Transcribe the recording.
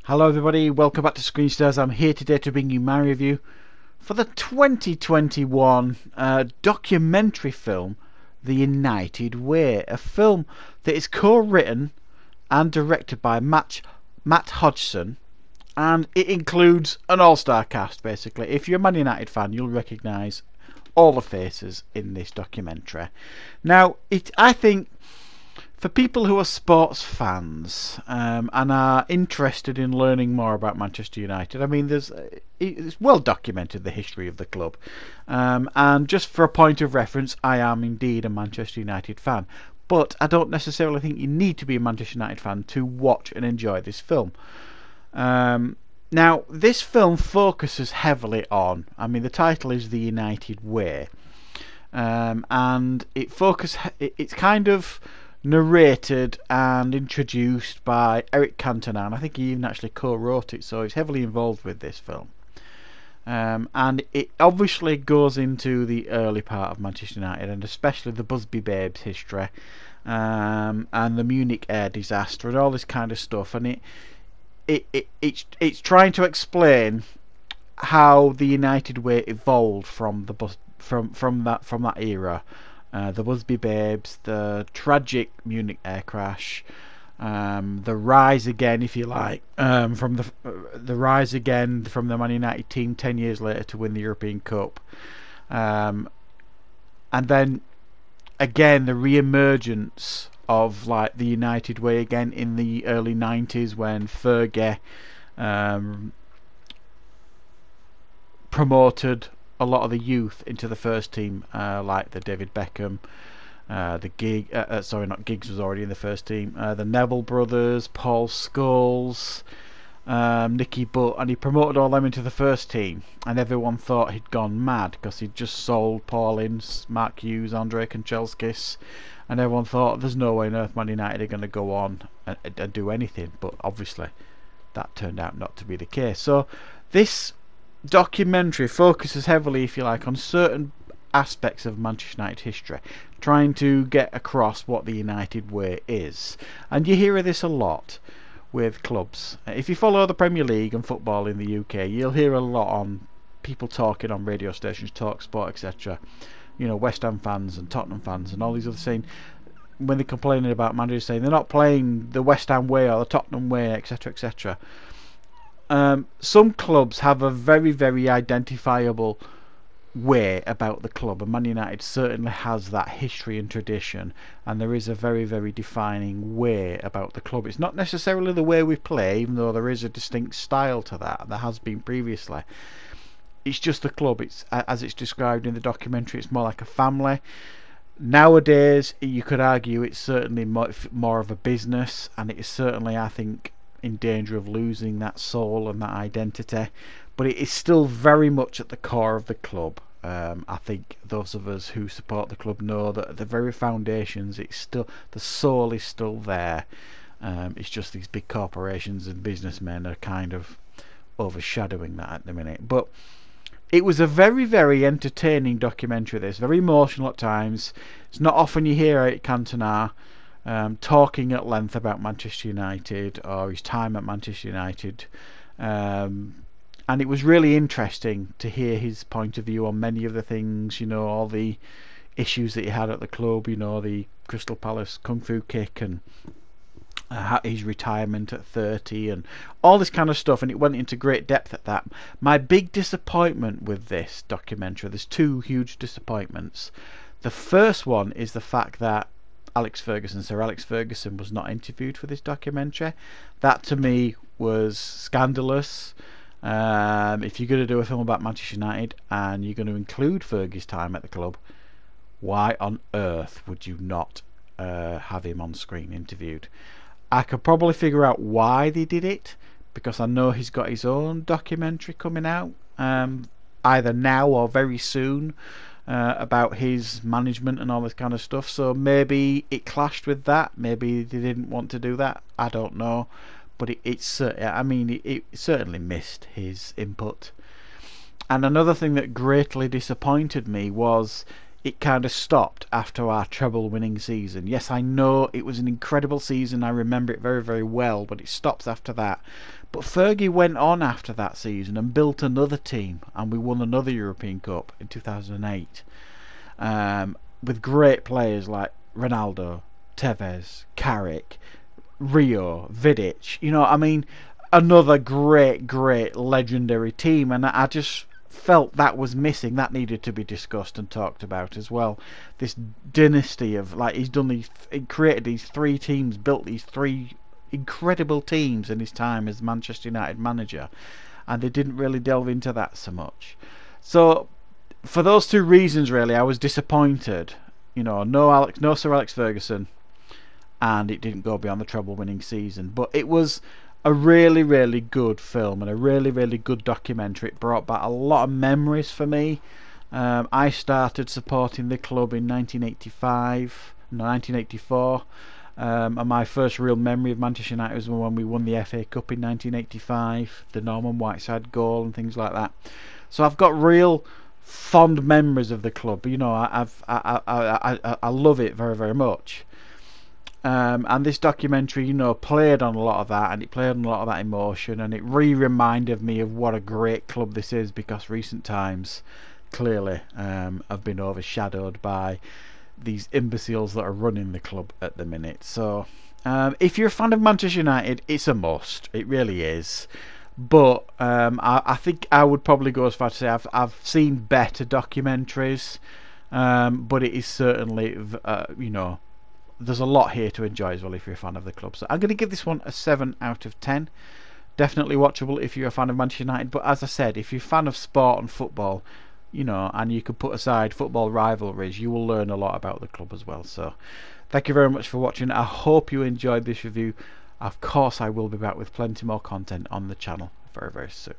Hello everybody, welcome back to Screenstars. I'm here today to bring you my review for the 2021 documentary film The United Way, a film that is co-written and directed by Matt Hodgson, and it includes an all-star cast basically. If you're a Man United fan, you'll recognise all the faces in this documentary. Now, I think for people who are sports fans and are interested in learning more about Manchester United, I mean, it's well documented the history of the club. And just for a point of reference, I am indeed a Manchester United fan. But I don't necessarily think you need to be a Manchester United fan to watch and enjoy this film. Now, this film focuses heavily on, I mean, the title is The United Way. And it's kind of narrated and introduced by Eric Cantona, and I think he even actually co-wrote it, so he's heavily involved with this film. And it obviously goes into the early part of Manchester United, and especially the Busby Babes history, and the Munich air disaster and all this kind of stuff. And it's trying to explain how the United Way evolved from that era. The Busby Babes, the tragic Munich air crash, the rise again, if you like, from the rise again from the Man United team 10 years later to win the European Cup, and then again the re-emergence of like the United Way again in the early 90s when Fergie promoted a lot of the youth into the first team, like the David Beckham, not Giggs was already in the first team, the Neville brothers, Paul Scholes, Nicky Butt, and he promoted all them into the first team, and everyone thought he'd gone mad because he'd just sold Paul Ince, Mark Hughes, Andre Kanchelskis, and everyone thought there's no way on earth Man United are going to go on and do anything, but obviously that turned out not to be the case. So this documentary focuses heavily, if you like, on certain aspects of Manchester United history, trying to get across what the United Way is. And you hear this a lot with clubs. If you follow the Premier League and football in the UK, you'll hear a lot on people talking on radio stations, Talk Sport, etc. You know, West Ham fans and Tottenham fans and all these other saying, when they're complaining about managers saying they're not playing the West Ham way or the Tottenham way, etc., etc. Some clubs have a very, very identifiable way about the club, and Man United certainly has that history and tradition, and there is a very, very defining way about the club. It's not necessarily the way we play, even though there is a distinct style to that, there has been previously. It's just the club. It's, as it's described in the documentary, it's more like a family. Nowadays, you could argue it's certainly more of a business, and it is certainly, I think, in danger of losing that soul and that identity, but it is still very much at the core of the club. I think those of us who support the club know that at the very foundations, it's still, the soul is still there. It's just these big corporations and businessmen are kind of overshadowing that at the minute. But it was a very, very entertaining documentary. This very emotional at times. It's not often you hear Eric Cantona talking at length about Manchester United or his time at Manchester United, and it was really interesting to hear his point of view on many of the things, you know, all the issues that he had at the club, you know, the Crystal Palace kung fu kick and his retirement at 30 and all this kind of stuff, and it went into great depth at that. My big disappointment with this documentary, there's two huge disappointments. The first one is the fact that Sir Alex Ferguson was not interviewed for this documentary. That to me was scandalous. If you're going to do a film about Manchester United and you're going to include Fergie's time at the club, why on earth would you not have him on screen interviewed? I could probably figure out why they did it, because I know he's got his own documentary coming out either now or very soon, about his management and all this kind of stuff, so maybe it clashed with that, maybe they didn't want to do that, I don't know, but it certainly missed his input. And another thing that greatly disappointed me was it kind of stopped after our treble winning season. Yes, I know it was an incredible season, I remember it very, very well, but it stops after that. But Fergie went on after that season and built another team, and we won another European Cup in 2008, with great players like Ronaldo, Tevez, Carrick, Rio, Vidic. You know, I mean, another great legendary team, and I just felt that was missing. That needed to be discussed and talked about as well. This dynasty of, like, he created these three teams, built these three incredible teams in his time as Manchester United manager, and they didn't really delve into that so much. So for those two reasons, really, I was disappointed. You know, no Sir Alex Ferguson, and it didn't go beyond the treble winning season. But it was a really good film and a really good documentary. It brought back a lot of memories for me. I started supporting the club in 1984, and my first real memory of Manchester United was when we won the FA Cup in 1985, the Norman Whiteside goal and things like that. So I've got real fond memories of the club. You know, I love it very much. And this documentary, you know, played on a lot of that, and it played on a lot of that emotion, and it reminded me of what a great club this is, because recent times clearly have been overshadowed by these imbeciles that are running the club at the minute. So if you're a fan of Manchester United, it's a must. It really is. But I think I would probably go as far to say I've seen better documentaries, but it is certainly you know, there's a lot here to enjoy as well if you're a fan of the club. So I'm going to give this one a 7 out of 10. Definitely watchable if you're a fan of Manchester United. But as I said, if you're a fan of sport and football, you know, and you could put aside football rivalries, you will learn a lot about the club as well. So thank you very much for watching. I hope you enjoyed this review. Of course, I will be back with plenty more content on the channel very soon.